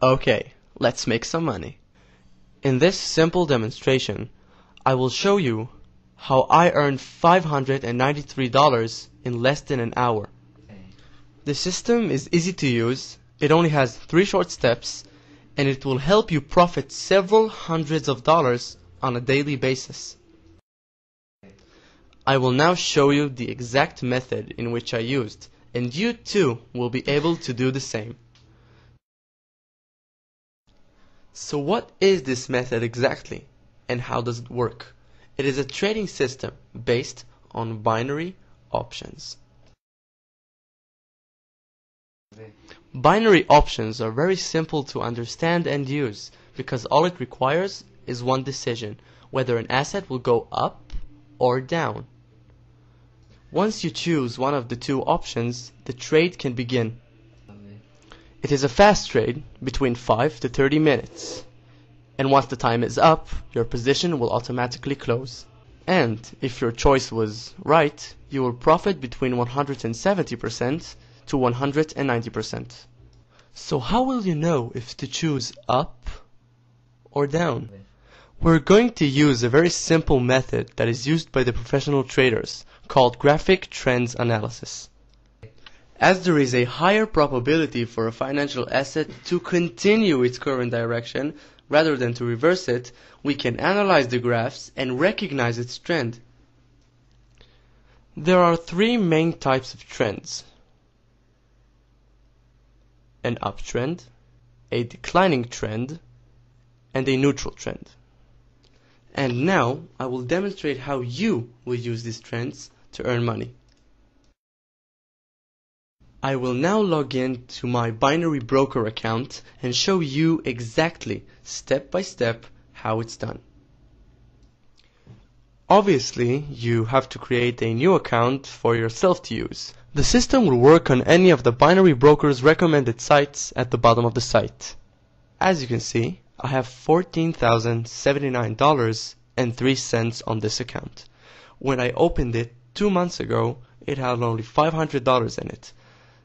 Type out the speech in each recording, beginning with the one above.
Okay, let's make some money. In this simple demonstration, I will show you how I earned $593 in less than an hour. The system is easy to use, it only has 3 short steps, and it will help you profit several hundreds of dollars on a daily basis. I will now show you the exact method in which I used, and you too will be able to do the same. So what is this method exactly, and how does it work? It is a trading system based on binary options. Binary options are very simple to understand and use because all it requires is one decision, whether an asset will go up or down. Once you choose one of the 2 options, the trade can begin. It is a fast trade between 5 to 30 minutes. And once the time is up, your position will automatically close. And if your choice was right, you will profit between 170% to 190%. So how will you know if to choose up or down? We're going to use a very simple method that is used by the professional traders called graphic trends analysis. As there is a higher probability for a financial asset to continue its current direction rather than to reverse it, we can analyze the graphs and recognize its trend. There are 3 main types of trends: an uptrend, a declining trend, and a neutral trend. And now I will demonstrate how you will use these trends to earn money. I will now log in to my binary broker account and show you exactly, step by step, how it's done. Obviously, you have to create a new account for yourself to use. The system will work on any of the binary broker's recommended sites at the bottom of the site. As you can see, I have $14,079.03 on this account. When I opened it 2 months ago, it had only $500 in it.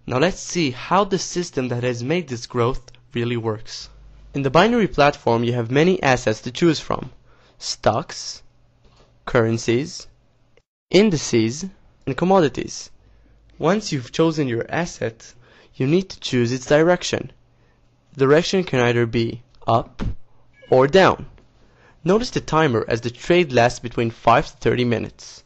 Now let's see how the system that has made this growth really works. In the binary platform, you have many assets to choose from: stocks, currencies, indices, and commodities. Once you've chosen your asset, you need to choose its direction. The direction can either be up or down. Notice the timer as the trade lasts between 5 to 30 minutes.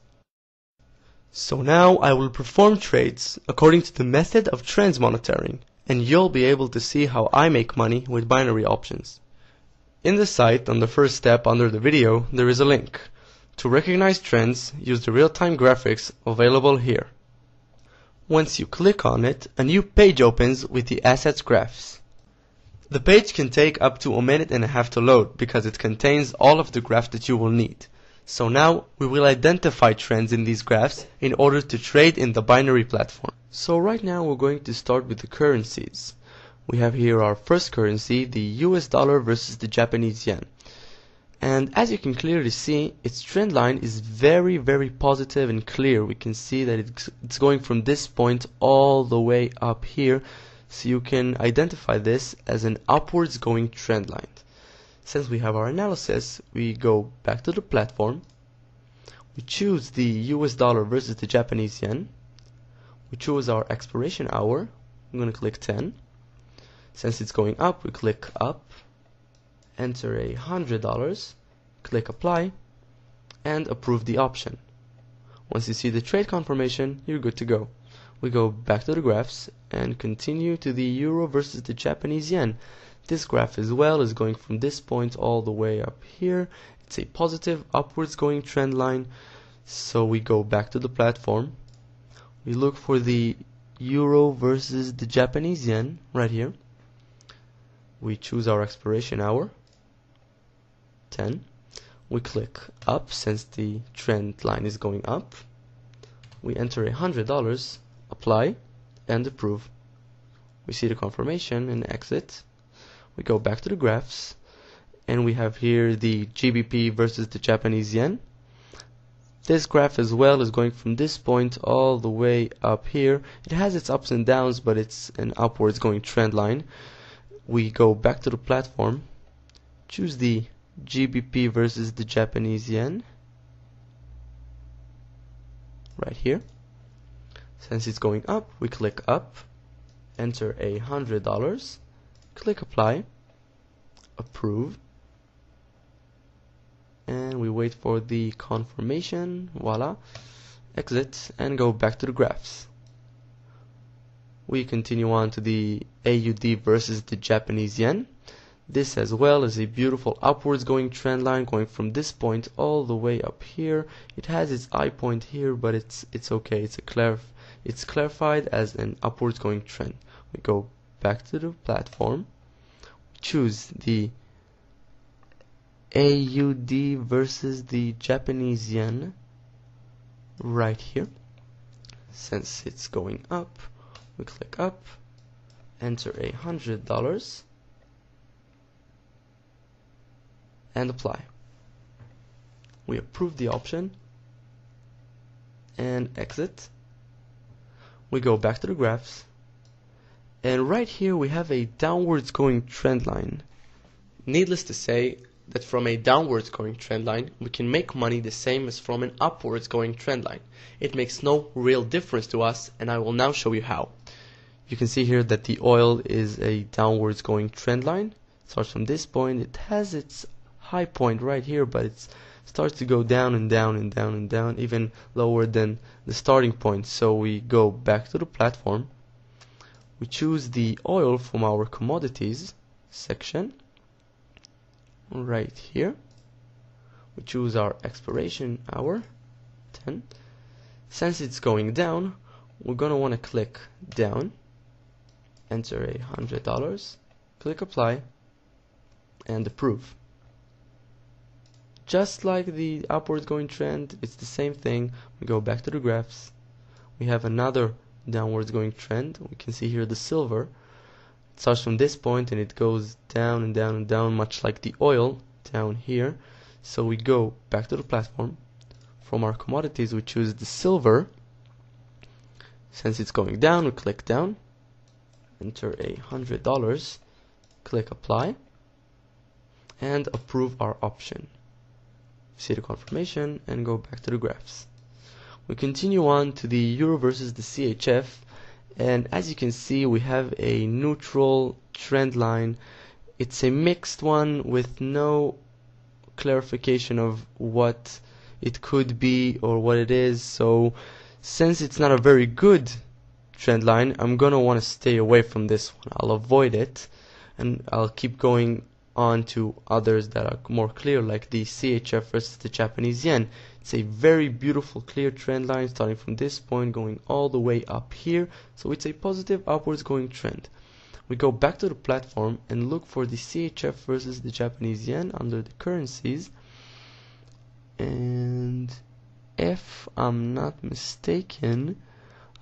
So now I will perform trades according to the method of trends monitoring, and you'll be able to see how I make money with binary options. In the site, on the first step under the video, there is a link. To recognize trends, use the real-time graphics available here. Once you click on it, a new page opens with the assets graphs. The page can take up to 1.5 minutes to load because it contains all of the graphs that you will need. So now we will identify trends in these graphs in order to trade in the binary platform. So right now we're going to start with the currencies. We have here our first currency, the US dollar versus the Japanese yen. And as you can clearly see, its trend line is very, very positive and clear. We can see that it's going from this point all the way up here. So you can identify this as an upwards going trend line. Since we have our analysis, we go back to the platform. We choose the US dollar versus the Japanese yen. We choose our expiration hour. I'm going to click 10. Since it's going up, we click up. Enter $100. Click apply. And approve the option. Once you see the trade confirmation, you're good to go. We go back to the graphs and continue to the euro versus the Japanese yen. This graph as well is going from this point all the way up here. It's a positive upwards going trend line. So we go back to the platform. We look for the euro versus the Japanese yen right here. We choose our expiration hour, 10. We click up since the trend line is going up. We enter $100, apply, and approve. We see the confirmation and exit. We go back to the graphs, and we have here the GBP versus the Japanese yen. This graph as well is going from this point all the way up here. It has its ups and downs, but it's an upwards going trend line. We go back to the platform, choose the GBP versus the Japanese yen right here. Since it's going up, we click up, enter $100, click apply, approve, and we wait for the confirmation. Voila, exit and go back to the graphs. We continue on to the AUD versus the Japanese yen. This as well is a beautiful upwards going trend line going from this point all the way up here. It has its eye point here, but it's okay. It's clarified as an upwards going trend. We go back to the platform, choose the AUD versus the Japanese yen right here. Since it's going up, we click up, enter $100 and apply. We approve the option and exit. We go back to the graphs, and right here we have a downwards going trend line. Needless to say that from a downwards going trend line we can make money the same as from an upwards going trend line. It makes no real difference to us, and I will now show you how. You can see here that the oil is a downwards going trend line. It starts from this point. It has its high point right here, but it starts to go down and down and down and down, even lower than the starting point. So we go back to the platform, we choose the oil from our commodities section right here, we choose our expiration hour 10. Since it's going down, we're gonna want to click down, enter $100, click apply and approve. Just like the upwards going trend, it's the same thing. We go back to the graphs, we have another downwards going trend. We can see here the silver. It starts from this point and it goes down and down and down, much like the oil down here. So we go back to the platform. From our commodities we choose the silver. Since it's going down, we click down, enter $100, click apply and approve our option. See the confirmation and go back to the graphs. We continue on to the euro versus the CHF, and as you can see we have a neutral trend line. It's a mixed one with no clarification of what it could be or what it is. So since it's not a very good trend line, I'm gonna want to stay away from this one. I'll avoid it and I'll keep going on to others that are more clear, like the CHF versus the Japanese yen. It's a very beautiful clear trend line starting from this point going all the way up here, so it's a positive upwards going trend. We go back to the platform and look for the CHF versus the Japanese yen under the currencies, and if I'm not mistaken,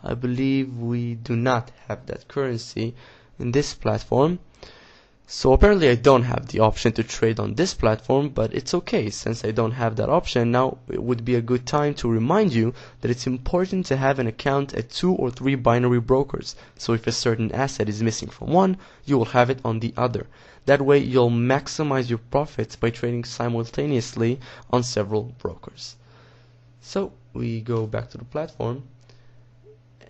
I believe we do not have that currency in this platform. So apparently I don't have the option to trade on this platform, but it's okay. Since I don't have that option, now it would be a good time to remind you that it's important to have an account at 2 or 3 binary brokers. So if a certain asset is missing from one, you will have it on the other. That way you'll maximize your profits by trading simultaneously on several brokers. So we go back to the platform,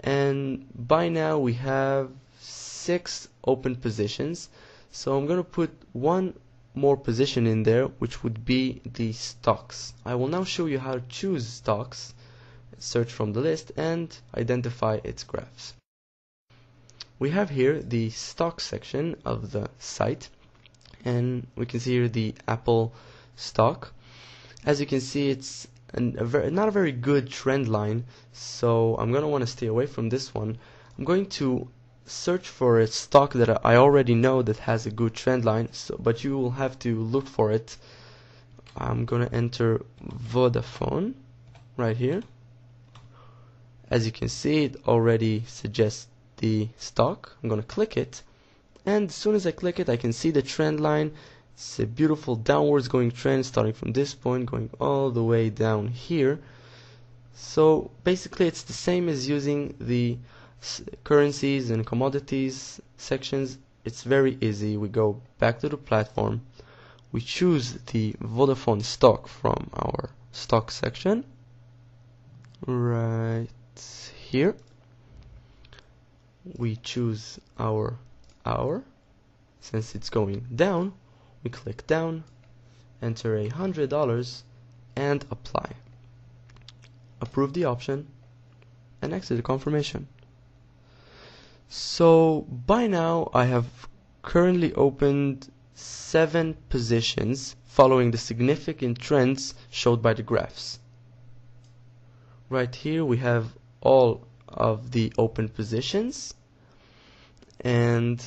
and by now we have 6 open positions. So I'm going to put one more position in there, which would be the stocks. I will now show you how to choose stocks, search from the list and identify its graphs. We have here the stock section of the site, and we can see here the Apple stock. As you can see, it's not a very good trend line, so I'm going to want to stay away from this one. I'm going to search for a stock that I already know that has a good trend line, but you will have to look for it. I'm gonna enter Vodafone right here. As you can see, it already suggests the stock. I'm gonna click it, and as soon as I click it, I can see the trend line. It's a beautiful downwards going trend starting from this point going all the way down here. So basically it's the same as using the currencies and commodities sections it's very easy. We go back to the platform, we choose the Vodafone stock from our stock section right here. We choose our hour. Since it's going down, we click down, enter $100 and apply. Approve the option and exit the confirmation. So by now I have currently opened 7 positions following the significant trends showed by the graphs. Right here we have all of the open positions, and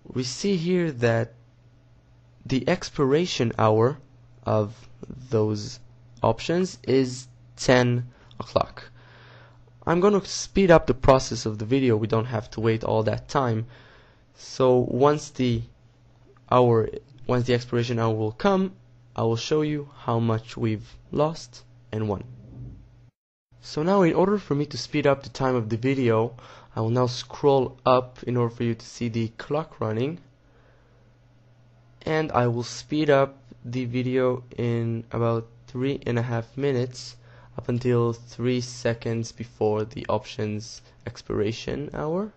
we see here that the expiration hour of those options is 10 o'clock. I'm going to speed up the process of the video. We don't have to wait all that time. So once the expiration hour will come, I will show you how much we've lost and won. So now, in order for me to speed up the time of the video, I will now scroll up in order for you to see the clock running, and I will speed up the video in about 3.5 minutes up until 3 seconds before the options expiration hour,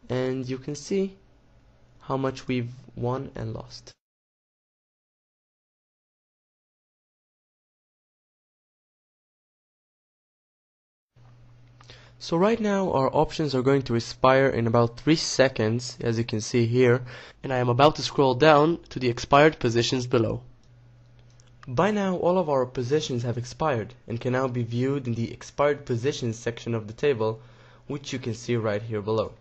and you can see how much we've won and lost. So right now our options are going to expire in about 3 seconds, as you can see here, and I am about to scroll down to the expired positions below. By now all of our positions have expired and can now be viewed in the expired positions section of the table, which you can see right here below.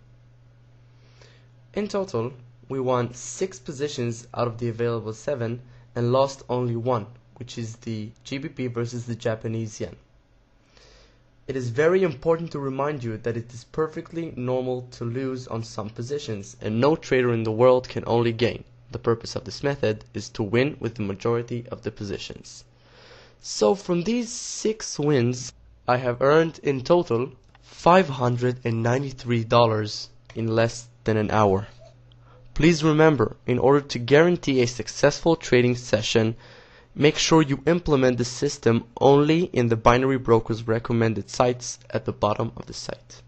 In total, we won 6 positions out of the available 7 and lost only 1, which is the GBP versus the Japanese yen. It is very important to remind you that it is perfectly normal to lose on some positions, and no trader in the world can only gain. The purpose of this method is to win with the majority of the positions. So from these 6 wins, I have earned in total $593 in less than an hour. Please remember, in order to guarantee a successful trading session, make sure you implement the system only in the binary brokers recommended sites at the bottom of the site.